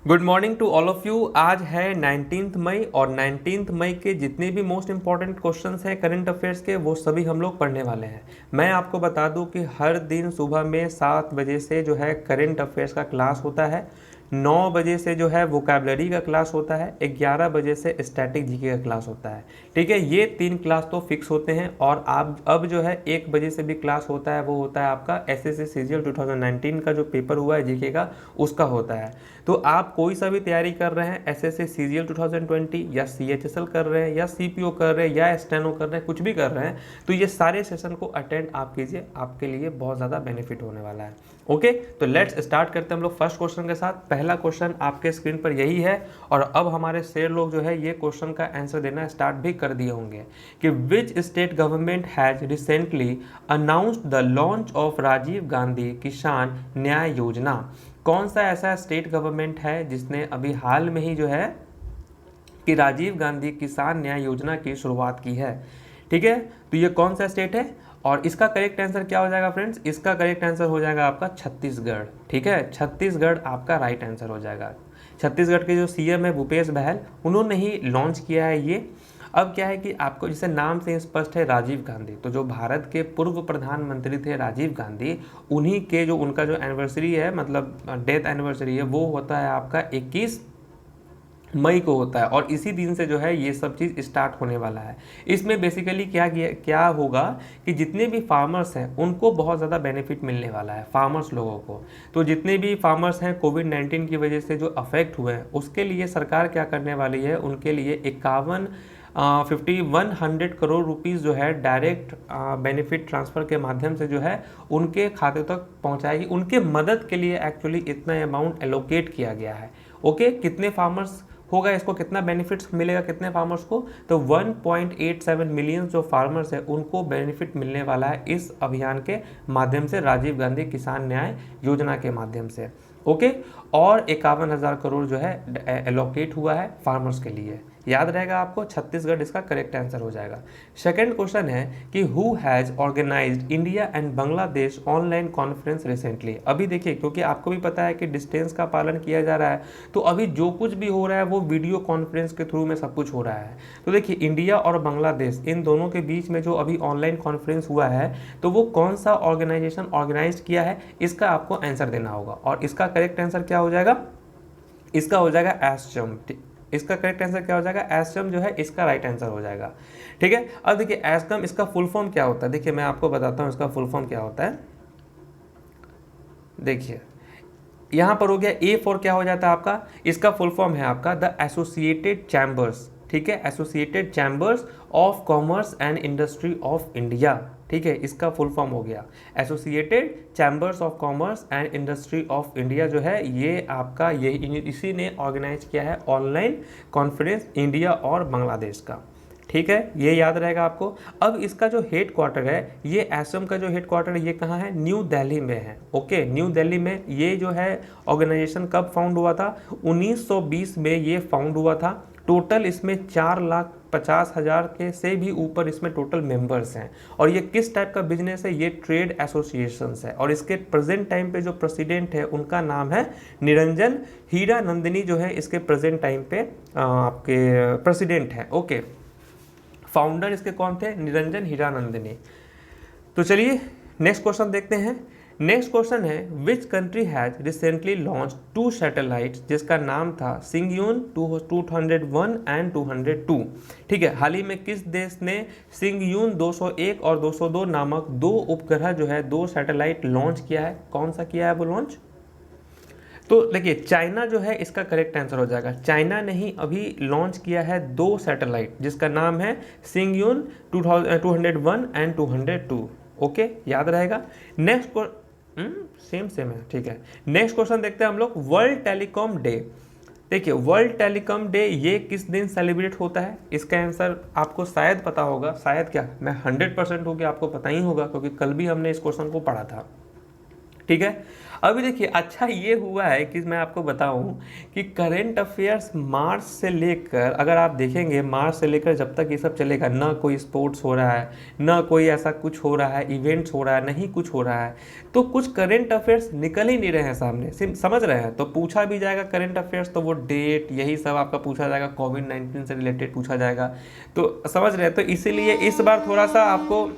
Good morning to all of you. आज है 19 मई और 19 मई के जितने भी मोस्ट इंपॉर्टेंट क्वेश्चंस हैं करंट अफेयर्स के वो सभी हम लोग पढ़ने वाले हैं। मैं आपको बता दूं कि हर दिन सुबह में 7 बजे से जो है करंट अफेयर्स का क्लास होता है, 9 बजे से जो है वोकैबलरी का क्लास होता है, 11 बजे से स्टैटिक जीके का क्लास होता है। ठीक है, ये 3 क्लास तो फिक्स होते हैं और आप अब जो है 1 बजे से भी क्लास होता है, वो होता है आपका एसएससी सीजीएल 2019 का जो पेपर हुआ है जीके का, उसका होता है। तो आप कोई सा भी तैयारी कर रहे हैं, एसएससी सीजीएल 2020 या सीएचएसएल कर रहे हैं या सीपीओ कर रहे हैं या स्टेनो कर रहे हैं, कुछ भी कर रहे हैं, तो ये सारे सेशन को अटेंड आप कीजिए, आपके लिए बहुत ज़्यादा बेनिफिट होने वाला है। ओके, तो लेट्स स्टार्ट करते हैं हम लोग फर्स्ट क्वेश्चन के साथ। पहला क्वेश्चन आपके स्क्रीन पर यही है और अब हमारे शेर लोग जो है ये क्वेश्चन का आंसर देना स्टार्ट भी कर दिए होंगे कि which state government has recently announced the launch of Rajiv Gandhi Kisan Nyay योजना। कौन सा ऐसा स्टेट गवर्नमेंट है जिसने अभी हाल में ही जो है कि राजीव गांधी किसान न्याय योजना की शुरुआत की है। ठीक है, तो ये कौन सा स्टेट है और इसका करेक्ट आंसर क्या हो जाएगा फ्रेंड्स? इसका करेक्ट आंसर हो जाएगा आपका छत्तीसगढ़। ठीक है, छत्तीसगढ़ आपका राइट आंसर हो जाएगा। छत्तीसगढ़ के जो सीएम है भूपेश बघेल, उन्होंने ही लॉन्च किया है ये। अब क्या है कि आपको जैसे नाम से स्पष्ट है राजीव गांधी, तो जो भारत के पूर्व प्रधानमंत्री थे राजीव गांधी, उन्हीं के जो उनका जो एनिवर्सरी है, मतलब डेथ एनिवर्सरी है, वो होता है आपका 21 मई को होता है और इसी दिन से जो है ये सब चीज़ स्टार्ट होने वाला है। इसमें बेसिकली क्या होगा कि जितने भी फार्मर्स हैं उनको बहुत ज़्यादा बेनिफिट मिलने वाला है, फार्मर्स लोगों को। तो जितने भी फार्मर्स हैं कोविड-19 की वजह से जो अफेक्ट हुए हैं, उसके लिए सरकार क्या करने वाली है, उनके लिए 51 करोड़ रुपीज़ जो है डायरेक्ट बेनिफिट ट्रांसफ़र के माध्यम से जो है उनके खाते तक पहुंचाएगी। उनके मदद के लिए एक्चुअली इतना अमाउंट एलोकेट किया गया है। ओके, कितने फार्मर्स होगा, इसको कितना बेनिफिट्स मिलेगा कितने फार्मर्स को? तो 1.87 मिलियन जो फार्मर्स है उनको बेनिफिट मिलने वाला है इस अभियान के माध्यम से, राजीव गांधी किसान न्याय योजना के माध्यम से। ओके, और 51,000 करोड़ जो है एलोकेट हुआ है फार्मर्स के लिए। याद रहेगा आपको, छत्तीसगढ़ इसका करेक्ट आंसर हो जाएगा। सेकंड क्वेश्चन है कि who has organised India and Bangladesh online conference recently. अभी देखिए, क्योंकि आपको भी पता है कि डिस्टेंस का पालन किया जा रहा है, तो अभी जो कुछ भी हो रहा है वो वीडियो कॉन्फ्रेंस के थ्रू में सब कुछ हो रहा है। तो देखिए, इंडिया और बांग्लादेश इन दोनों के बीच में जो अभी ऑनलाइन कॉन्फ्रेंस हुआ है, तो वो कौन सा ऑर्गेनाइजेशन ऑर्गेनाइज किया है, इसका आपको आंसर देना होगा। और इसका करेक्ट आंसर क्या हो जाएगा? इसका हो जाएगा एसोचैम। इसका करेक्ट आंसर क्या हो जाएगा? एसोचैम जो है इसका राइट आंसर हो जाएगा। ठीक है, अब देखिए एसोचैम इसका फुल फॉर्म क्या होता है, देखिए मैं आपको बताता हूँ इसका फुल फॉर्म क्या होता है। देखिए यहाँ पर हो गया ए फॉर क्या हो जाता है आपका, इसका फुल फॉर्म है आपका द एसोसिएटेड चैम्बर्स। ठीक है, associated chambers of commerce and industry of India. ठीक है, इसका फुल फॉर्म हो गया associated chambers of commerce and industry of India. जो है ये आपका इसी ने ऑर्गेनाइज किया है ऑनलाइन कॉन्फ्रेंस इंडिया और बांग्लादेश का। ठीक है, ये याद रहेगा आपको। अब इसका जो हेड क्वार्टर है, ये असम का जो हेड क्वार्टर है ये कहाँ है? न्यू दिल्ली में है। ओके, न्यू दिल्ली में ये जो है ऑर्गेनाइजेशन कब फाउंड हुआ था? 1920 में ये फाउंड हुआ था। टोटल इसमें 4,50,000 के से भी ऊपर इसमें टोटल मेंबर्स हैं। और ये किस टाइप का बिजनेस है? ये ट्रेड एसोसिएशंस है। और इसके प्रेजेंट टाइम पे जो प्रेसिडेंट है उनका नाम है निरंजन हीरानंदिनी, जो है इसके प्रेजेंट टाइम पे आपके प्रेसिडेंट हैं। ओके, फाउंडर इसके कौन थे? निरंजन हीरानंदिनी। तो चलिए नेक्स्ट क्वेश्चन देखते हैं। नेक्स्ट क्वेश्चन है which country has recently launch 2 satellites जिसका नाम था सिंगयून 201 एंड 202। ठीक है, हाल ही में किस देश ने सिंगयून 201 और 202 नामक 2 उपग्रह जो है 2 सैटेलाइट लॉन्च किया है? कौन सा किया है वो लॉन्च? तो देखिए चाइना जो है इसका करेक्ट आंसर हो जाएगा। चाइना ने ही अभी लॉन्च किया है 2 सैटेलाइट जिसका नाम है सिंगयून 201 एंड 202। ओके, याद रहेगा। नेक्स्ट सेम है। ठीक है, नेक्स्ट क्वेश्चन देखते हैं हम लोग। World telecom day. देखिए वर्ल्ड टेलीकॉम डे ये किस दिन सेलिब्रेट होता है? इसका आंसर आपको शायद पता होगा, शायद क्या, मैं 100% हूँ कि आपको पता ही होगा क्योंकि कल भी हमने इस क्वेश्चन को पढ़ा था। ठीक है, अभी देखिए अच्छा ये हुआ है कि मैं आपको बताऊं कि करंट अफेयर्स मार्च से लेकर, अगर आप देखेंगे मार्च से लेकर जब तक ये सब चलेगा, ना कोई स्पोर्ट्स हो रहा है, ना कोई ऐसा कुछ हो रहा है, इवेंट्स हो रहा है, नहीं कुछ हो रहा है, तो कुछ करंट अफेयर्स निकल ही नहीं रहे हैं सामने, समझ रहे हैं। तो पूछा भी जाएगा करंट अफेयर्स तो वो डेट यही सब आपका पूछा जाएगा, कोविड-19 से रिलेटेड पूछा जाएगा, तो समझ रहे हैं। तो इसीलिए इस बार थोड़ा सा आपको,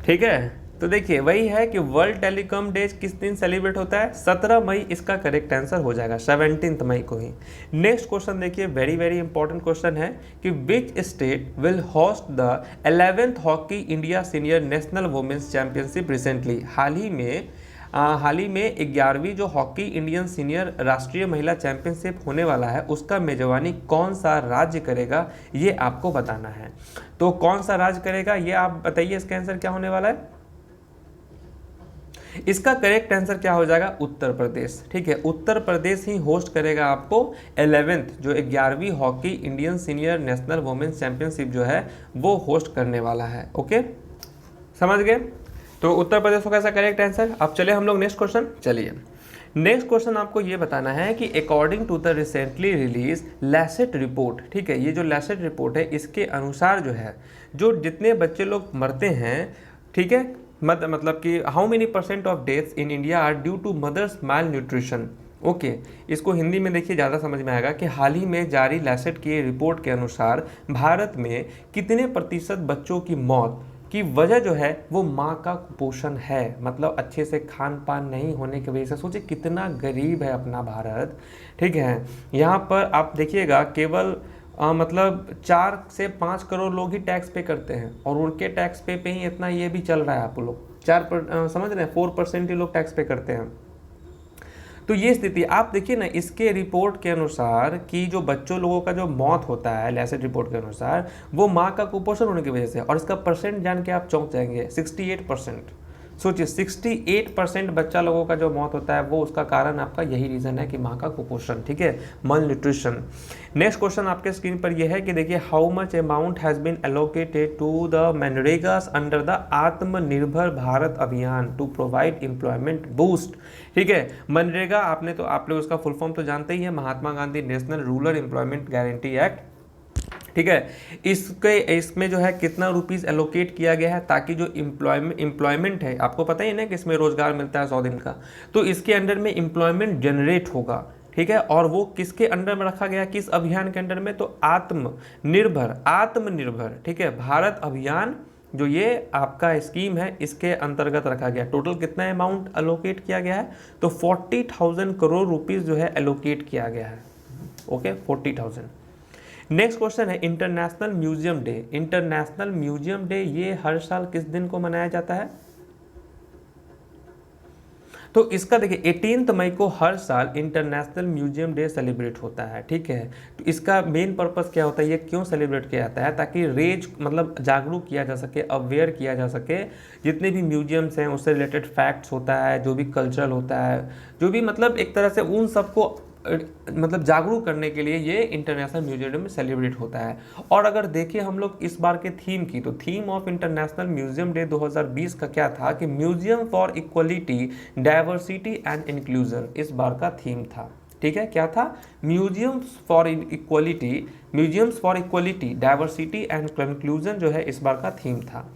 ठीक है। तो देखिए वही है कि वर्ल्ड टेलीकॉम डे किस दिन सेलिब्रेट होता है, 17 मई इसका करेक्ट आंसर हो जाएगा, 17 मई को ही। नेक्स्ट क्वेश्चन देखिए, वेरी वेरी इंपॉर्टेंट क्वेश्चन है कि which state will host the 11th hockey India senior national women's championship recently. हाल ही में 11वीं जो हॉकी इंडियन सीनियर राष्ट्रीय महिला चैंपियनशिप होने वाला है, उसका मेजबानी कौन सा राज्य करेगा, ये आपको बताना है। तो कौन सा राज्य करेगा ये आप बताइए, इसका आंसर क्या होने वाला है। इसका करेक्ट आंसर क्या हो जाएगा, उत्तर प्रदेश। ठीक है, उत्तर प्रदेश ही होस्ट करेगा आपको 11th जो 11वीं hockey Indian senior national women's championship जो है वो होस्ट करने वाला है। ओके, समझ गए। तो उत्तर प्रदेश होगा इसका करेक्ट आंसर। अब चले हम लोग नेक्स्ट क्वेश्चन। चलिए नेक्स्ट क्वेश्चन आपको ये बताना है कि according to the recently release Lancet report, ठीक है, ये जो लैसेट रिपोर्ट है इसके अनुसार जो है, जो जितने बच्चे लोग मरते हैं, ठीक है, मतलब कि how many % of deaths in India are due to mothers mal nutrition. Okay, इसको हिंदी में देखिए ज़्यादा समझ में आएगा कि हाल ही में जारी लैसेट की रिपोर्ट के अनुसार भारत में कितने % बच्चों की मौत की वजह जो है वो माँ का कुपोषण है, मतलब अच्छे से खान पान नहीं होने की वजह से। सोचिए कितना गरीब है अपना भारत, ठीक है। यहाँ पर आप देखिएगा केवल मतलब 4 से 5 करोड़ लोग ही टैक्स पे करते हैं, और उनके टैक्स पे ही इतना ये भी चल रहा है। आप लोग समझ रहे हैं, 4% ही लोग टैक्स पे करते हैं। तो ये स्थिति आप देखिए ना, इसके रिपोर्ट के अनुसार कि जो बच्चों लोगों का जो मौत होता है लैसेट रिपोर्ट के अनुसार, वो माँ का कुपोषण होने की वजह से, और इसका परसेंट जान के आप चौंक जाएंगे, 68%। सोचिए 68% बच्चा लोगों का जो मौत होता है वो उसका कारण आपका यही रीज़न है कि माँ का कुपोषण, ठीक है, मल न्यूट्रिशन। नेक्स्ट क्वेश्चन आपके स्क्रीन पर यह है कि देखिए how much amount has been allocated to the मनरेगास अंडर द आत्मनिर्भर भारत अभियान टू प्रोवाइड एम्प्लॉयमेंट बूस्ट। ठीक है, मनरेगा आप लोग उसका फुल फॉर्म तो जानते ही है, Mahatma Gandhi national rural employment guarantee act. ठीक है, इसमें जो है कितना रुपीस एलोकेट किया गया है ताकि जो एम्प्लॉयमेंट है, आपको पता ही ना कि इसमें रोजगार मिलता है 100 दिन का, तो इसके अंडर में एम्प्लॉयमेंट जनरेट होगा। ठीक है, और वो किसके अंडर में रखा गया, किस अभियान के अंडर में, तो आत्मनिर्भर ठीक है भारत अभियान, जो ये आपका स्कीम है इसके अंतर्गत रखा गया। टोटल कितना अमाउंट एलोकेट किया गया है, तो 40,000 करोड़ रुपीस जो है एलोकेट किया गया है। ओके, 40,000। नेक्स्ट क्वेश्चन है international museum day. International museum day ये हर साल किस दिन को मनाया जाता है, तो इसका देखिए 18 मई को हर साल इंटरनेशनल म्यूजियम डे सेलिब्रेट होता है। ठीक है, तो इसका मेन पर्पस क्या होता है, ये क्यों सेलिब्रेट किया जाता है, ताकि मतलब जागरूक किया जा सके, अवेयर किया जा सके, जितने भी म्यूजियम्स हैं उससे रिलेटेड फैक्ट्स होता है, जो भी कल्चरल होता है, जो भी मतलब एक तरह से उन सबको मतलब जागरूक करने के लिए ये इंटरनेशनल म्यूजियम डे में सेलिब्रेट होता है। और अगर देखिए हम लोग इस बार के थीम की, तो theme of international museum day 2020 का क्या था कि museum for equality, diversity and inclusion इस बार का थीम था। ठीक है, क्या था, museums for equality, diversity and inclusion जो है इस बार का थीम था।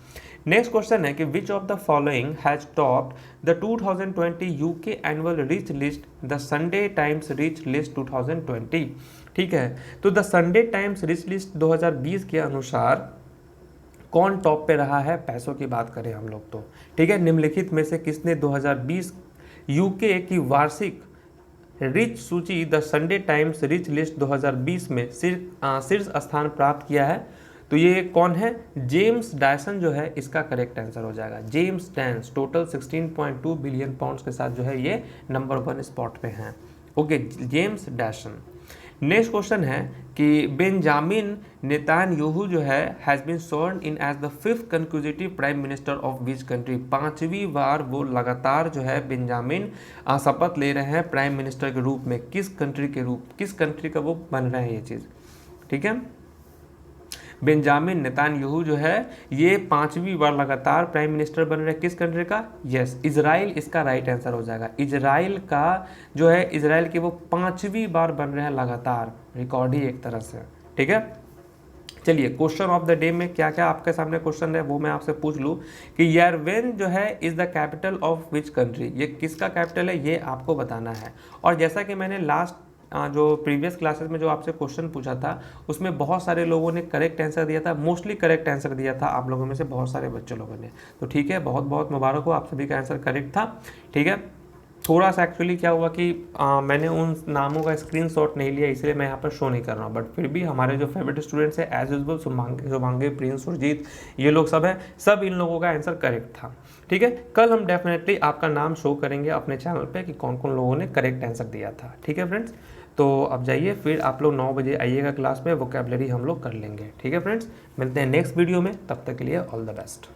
नेक्स्ट क्वेश्चन है कि which of the following has topped the 2020 UK annual rich list, the Sunday times rich list 2020। ठीक है, तो the Sunday times rich list 2020 के अनुसार कौन टॉप पे रहा है, पैसों की बात करें हम लोग तो, ठीक है, निम्नलिखित में से किसने 2020 यूके की वार्षिक रिच सूची the Sunday times rich list 2020 में शीर्ष स्थान प्राप्त किया है, तो ये कौन है, जेम्स डायसन जो है इसका करेक्ट आंसर हो जाएगा। James dance total 16.2 billion pounds के साथ जो है ये नंबर 1 स्पॉट पे हैं। Okay, James Dyson. Next question है कि बेंजामिन नेतान्याहू जो है has been sworn in as the 5th consecutive prime minister of which country. 5वीं बार वो लगातार जो है बेंजामिन शपथ ले रहे हैं प्राइम मिनिस्टर के रूप में, किस कंट्री का वो बन रहे हैं ये चीज़। ठीक है, बेंजामिन नेतान्याहू जो है ये 5वीं बार लगातार प्राइम मिनिस्टर बन रहे किस कंट्री का? यस, इजराइल इसका राइट आंसर हो जाएगा। इजराइल का जो है, इजराइल के वो 5वीं बार बन रहे हैं लगातार, रिकॉर्ड ही एक तरह से। ठीक है, चलिए क्वेश्चन ऑफ द डे में क्या क्या आपके सामने क्वेश्चन है वो मैं आपसे पूछ लूँ कि यरवेन जो है is the capital of which country, ये किसका कैपिटल है ये आपको बताना है। और जैसा कि मैंने लास्ट जो प्रीवियस क्लासेस में जो आपसे क्वेश्चन पूछा था उसमें बहुत सारे लोगों ने करेक्ट आंसर दिया था, मोस्टली करेक्ट आंसर दिया था आप लोगों में से बहुत सारे बच्चे लोगों ने। तो ठीक है, बहुत बहुत मुबारक हो, आप सभी का आंसर करेक्ट था। ठीक है, थोड़ा सा एक्चुअली क्या हुआ कि मैंने उन नामों का स्क्रीनशॉट नहीं लिया, इसलिए मैं यहाँ पर शो नहीं कर रहा हूँ, बट फिर भी हमारे जो फेवरेट स्टूडेंट्स हैं as usual Shubhangi, Prince, Surjeet, ये लोग सब हैं, सब इन लोगों का आंसर करेक्ट था। ठीक है, कल हम डेफिनेटली आपका नाम शो करेंगे अपने चैनल पे कि कौन कौन लोगों ने करेक्ट आंसर दिया था। ठीक है फ्रेंड्स, तो अब जाइए, फिर आप लोग 9 बजे आइएगा क्लास में, वोकैबुलरी हम लोग कर लेंगे। ठीक है फ्रेंड्स, मिलते हैं नेक्स्ट वीडियो में, तब तक के लिए ऑल द बेस्ट।